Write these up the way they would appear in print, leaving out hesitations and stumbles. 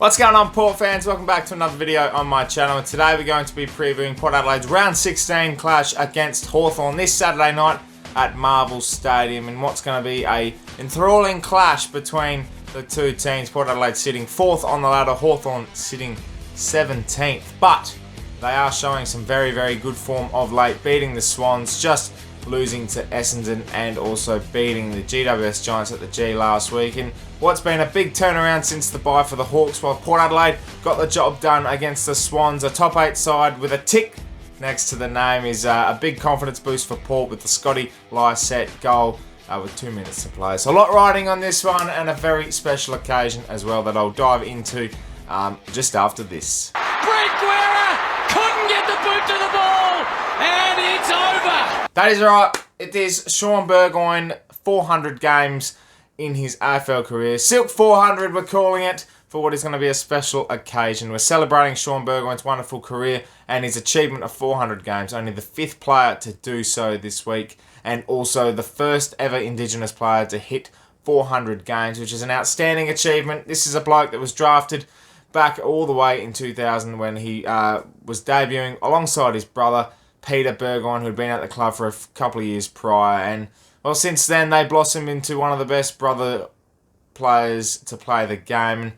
What's going on, Port fans? Welcome back to another video on my channel. And today we're going to be previewing Port Adelaide's round 16 clash against Hawthorn this Saturday night at Marvel Stadium, in what's going to be a enthralling clash between the two teams. Port Adelaide sitting 4th on the ladder, Hawthorn sitting 17th. But they are showing some very, very good form of late, beating the Swans, just losing to Essendon, and also beating the GWS Giants at the G last week. And what's been a big turnaround since the bye for the Hawks, while Port Adelaide got the job done against the Swans. A top 8 side with a tick next to the name is a big confidence boost for Port with the Scotty Lycett goal with 2 minutes to play. So a lot riding on this one, and a very special occasion as well that I'll dive into just after this. Brent Guerra couldn't get the boot to the ball, and it's over. That is right. It is Shaun Burgoyne, 400 games in his AFL career. Silk 400, we're calling it, for what is going to be a special occasion. We're celebrating Shaun Burgoyne's wonderful career and his achievement of 400 games. Only the 5th player to do so this week, and also the first ever Indigenous player to hit 400 games, which is an outstanding achievement. This is a bloke that was drafted back all the way in 2000 when he was debuting alongside his brother, Peter Burgoyne, who'd been at the club for a couple of years prior. And, well, since then, they blossomed into one of the best brother players to play the game.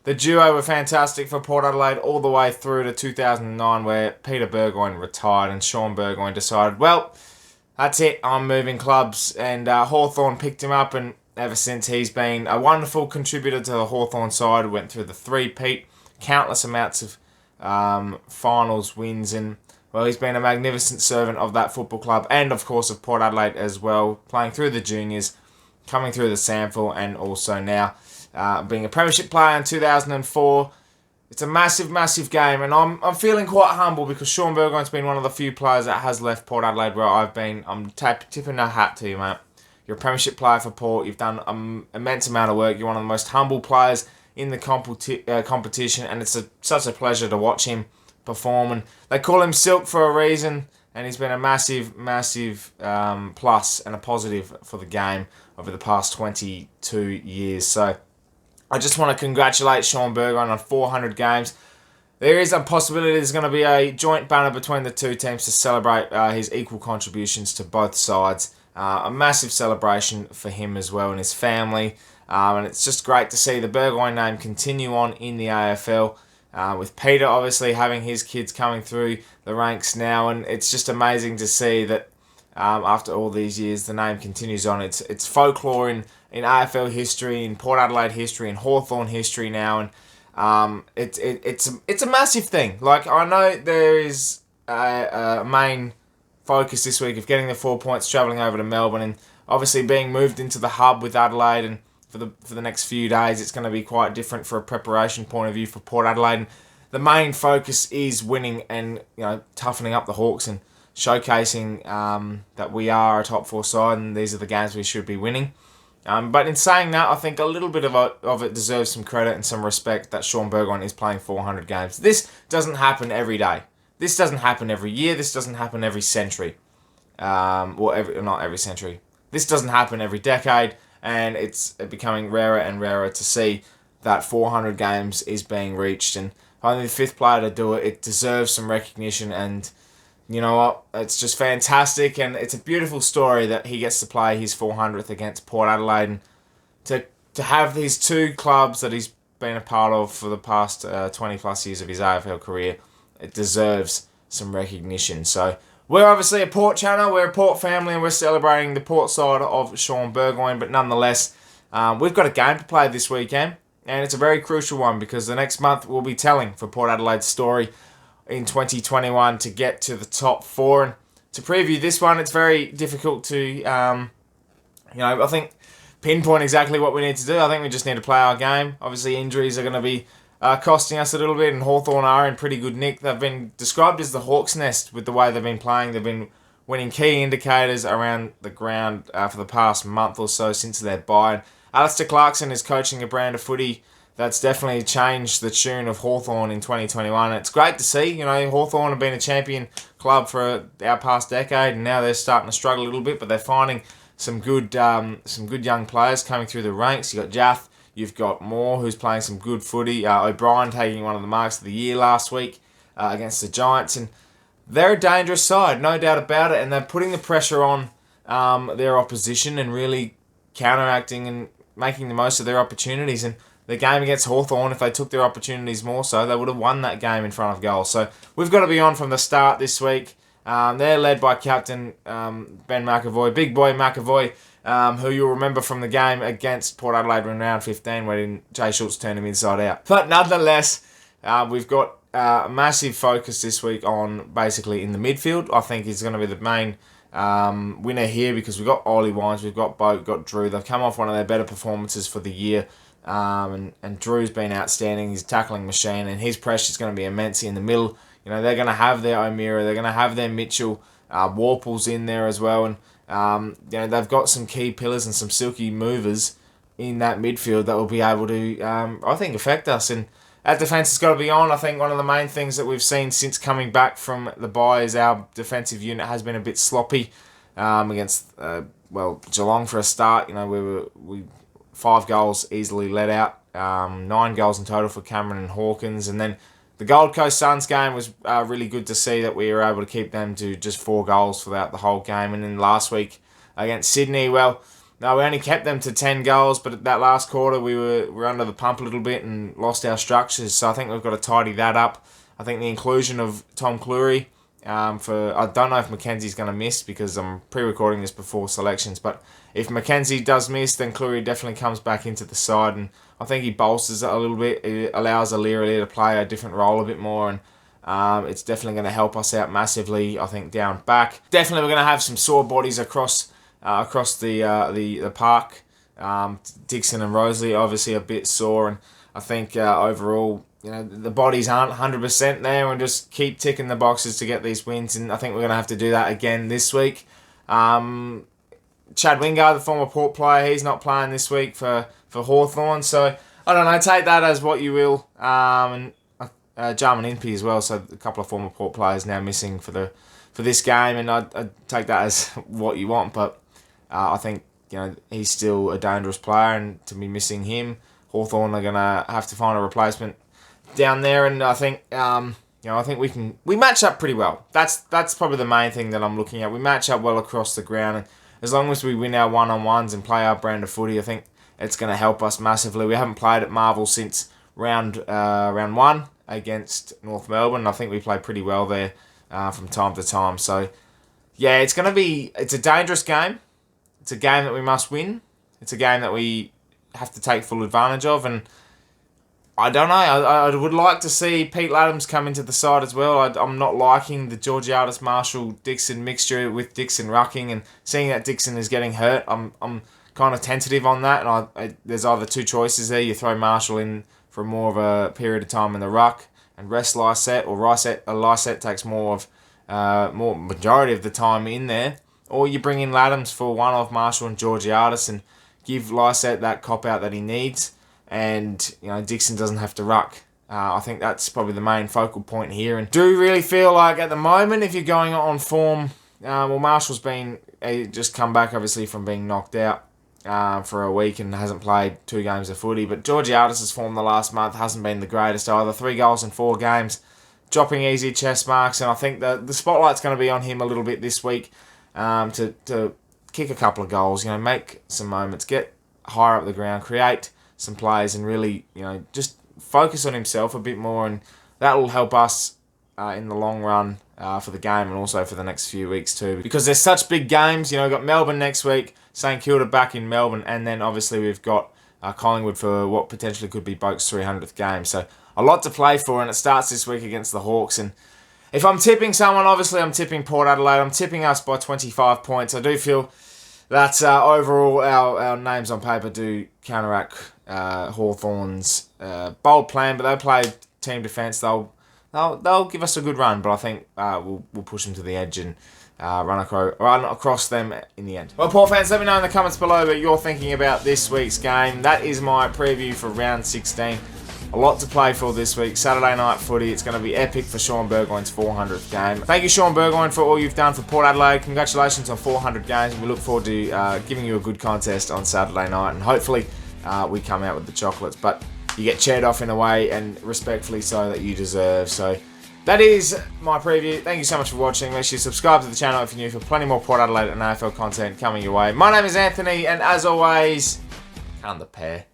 The duo were fantastic for Port Adelaide all the way through to 2009, where Peter Burgoyne retired and Shaun Burgoyne decided, well, that's it, I'm moving clubs. And Hawthorn picked him up, and ever since he's been a wonderful contributor to the Hawthorn side. Went through the three-peat, countless amounts of finals wins, and, well, he's been a magnificent servant of that football club and, of course, of Port Adelaide as well, playing through the juniors, coming through the sample, and also now being a premiership player in 2004. It's a massive, massive game, and I'm feeling quite humble because Shaun Burgoyne's been one of the few players that has left Port Adelaide where I've been. I'm tipping a hat to you, mate. You're a premiership player for Port. You've done an immense amount of work. You're one of the most humble players in the competition, and it's such a pleasure to watch him perform. And they call him Silk for a reason, and he's been a massive, massive plus and a positive for the game over the past 22 years. So I just want to congratulate Shaun Burgoyne on 400 games. There is a possibility there's going to be a joint banner between the two teams to celebrate his equal contributions to both sides. A massive celebration for him as well and his family. And it's just great to see the Burgoyne name continue on in the AFL. With Peter obviously having his kids coming through the ranks now, and it's just amazing to see that after all these years the name continues on. It's folklore in AFL history, in Port Adelaide history, in Hawthorn history now, and it's a massive thing. Like, I know there is a main focus this week of getting the 4 points, travelling over to Melbourne, and obviously being moved into the hub with Adelaide, and for the next few days it's going to be quite different for a preparation point of view for Port Adelaide. And the main focus is winning and, you know, toughening up the Hawks and showcasing that we are a top 4 side and these are the games we should be winning. But in saying that, I think a little bit of it deserves some credit and some respect that Shaun Burgoyne is playing 400 games. This doesn't happen every day. This doesn't happen every year. This doesn't happen every century. Not every century. This doesn't happen every decade. And it's becoming rarer and rarer to see that 400 games is being reached. And only the 5th player to do it, it deserves some recognition. And you know what? It's just fantastic. And it's a beautiful story that he gets to play his 400th against Port Adelaide. And to have these two clubs that he's been a part of for the past 20 plus years of his AFL career, it deserves some recognition. So we're obviously a Port channel, we're a Port family, and we're celebrating the Port side of Shaun Burgoyne. But nonetheless, we've got a game to play this weekend, and it's a very crucial one because the next month will be telling for Port Adelaide's story in 2021 to get to the top 4. And to preview this one, it's very difficult to, I think, pinpoint exactly what we need to do. I think we just need to play our game. Obviously, injuries are going to be costing us a little bit, and Hawthorn are in pretty good nick. They've been described as the Hawks' nest with the way they've been playing. They've been winning key indicators around the ground for the past month or so since their bye. Alistair Clarkson is coaching a brand of footy that's definitely changed the tune of Hawthorn in 2021. It's great to see. You know, Hawthorn have been a champion club for our past decade, and now they're starting to struggle a little bit, but they're finding some good young players coming through the ranks. You got Jath, You've got Moore, who's playing some good footy. O'Brien taking one of the marks of the year last week against the Giants. And they're a dangerous side, no doubt about it. And they're putting the pressure on their opposition and really counteracting and making the most of their opportunities. And the game against Hawthorn, if they took their opportunities more so, they would have won that game in front of goal. So we've got to be on from the start this week. They're led by captain Ben McAvoy, big boy McAvoy, who you'll remember from the game against Port Adelaide in round 15 when Jay Schultz turned him inside out. But nonetheless, we've got massive focus this week on basically in the midfield. I think is going to be the main winner here because we've got Ollie Wines, we've got Boat, we've got Drew. They've come off one of their better performances for the year. And Drew's been outstanding. He's a tackling machine, and his pressure is going to be immense in the middle. You know, they're going to have their O'Meara, they're going to have their Mitchell, Warple's in there as well, and you know, they've got some key pillars and some silky movers in that midfield that will be able to, I think, affect us. And our defence has got to be on. I think one of the main things that we've seen since coming back from the bye is our defensive unit has been a bit sloppy against Geelong for a start. You know, we 5 goals easily let out, 9 goals in total for Cameron and Hawkins, and then the Gold Coast Suns game was really good to see that we were able to keep them to just 4 goals throughout the whole game. And then last week against Sydney, well, no, we only kept them to 10 goals, but at that last quarter we were under the pump a little bit and lost our structures. So I think we've got to tidy that up. I think the inclusion of Tom Cleary, I don't know if Mackenzie's going to miss because I'm pre-recording this before selections, but if Mackenzie does miss, then Cleary definitely comes back into the side, and I think he bolsters it a little bit. It allows O'Leary to play a different role a bit more, and it's definitely going to help us out massively, I think, down back. Definitely we're going to have some sore bodies across the park. Dixon and Rosalie obviously a bit sore, and I think overall, you know, the bodies aren't 100% there, and just keep ticking the boxes to get these wins, and I think we're going to have to do that again this week. Chad Wingard, the former Port player, he's not playing this week for Hawthorn, so I don't know, take that as what you will. And Jarman Impey as well, so a couple of former Port players now missing for this game, and I'd take that as what you want, but I think, you know, he's still a dangerous player, and to be missing him, Hawthorn are going to have to find a replacement down there, and I think I think we match up pretty well. That's probably the main thing that I'm looking at. We match up well across the ground, and as long as we win our one-on-ones and play our brand of footy, I think it's going to help us massively. We haven't played at Marvel since round 1 against North Melbourne. I think we played pretty well there from time to time. So yeah, it's a dangerous game. It's a game that we must win. It's a game that we have to take full advantage of, and I don't know. I would like to see Pete Laddams come into the side as well. I'm not liking the Georgiades, Marshall, Dixon mixture with Dixon rucking, and seeing that Dixon is getting hurt, I'm kind of tentative on that. And there's either two choices there. You throw Marshall in for more of a period of time in the ruck and rest Lysette, or Lysette takes more majority of the time in there, or you bring in Laddams for one of Marshall and Georgiades and give Lysette that cop out that he needs. And, you know, Dixon doesn't have to ruck. I think that's probably the main focal point here. And do really feel like at the moment, if you're going on form, Marshall's been just come back obviously from being knocked out for a week and hasn't played 2 games of footy. But Georgiades' form the last month hasn't been the greatest either. 3 goals in 4 games, dropping easy chest marks, and I think the spotlight's going to be on him a little bit this week to kick a couple of goals. You know, make some moments, get higher up the ground, create some plays, and really, you know, just focus on himself a bit more, and that will help us in the long run for the game and also for the next few weeks too, because there's such big games. You know, we've got Melbourne next week, St Kilda back in Melbourne, and then obviously we've got Collingwood for what potentially could be Boak's 300th game, so a lot to play for, and it starts this week against the Hawks. And if I'm tipping someone, obviously I'm tipping Port Adelaide. I'm tipping us by 25 points. I do feel that overall our names on paper do counteract Hawthorn's bold plan, but they play team defence. They'll give us a good run, but I think we'll push them to the edge and run across them in the end. Well, Port fans, let me know in the comments below what you're thinking about this week's game. That is my preview for round 16. A lot to play for this week. Saturday night footy. It's going to be epic for Shaun Burgoyne's 400th game. Thank you, Shaun Burgoyne, for all you've done for Port Adelaide. Congratulations on 400 games. We look forward to giving you a good contest on Saturday night, and hopefully we come out with the chocolates. But you get cheered off in a way, and respectfully so, that you deserve. So that is my preview. Thank you so much for watching. Make sure you subscribe to the channel if you're new for plenty more Port Adelaide and AFL content coming your way. My name is Anthony, and as always, come the pair.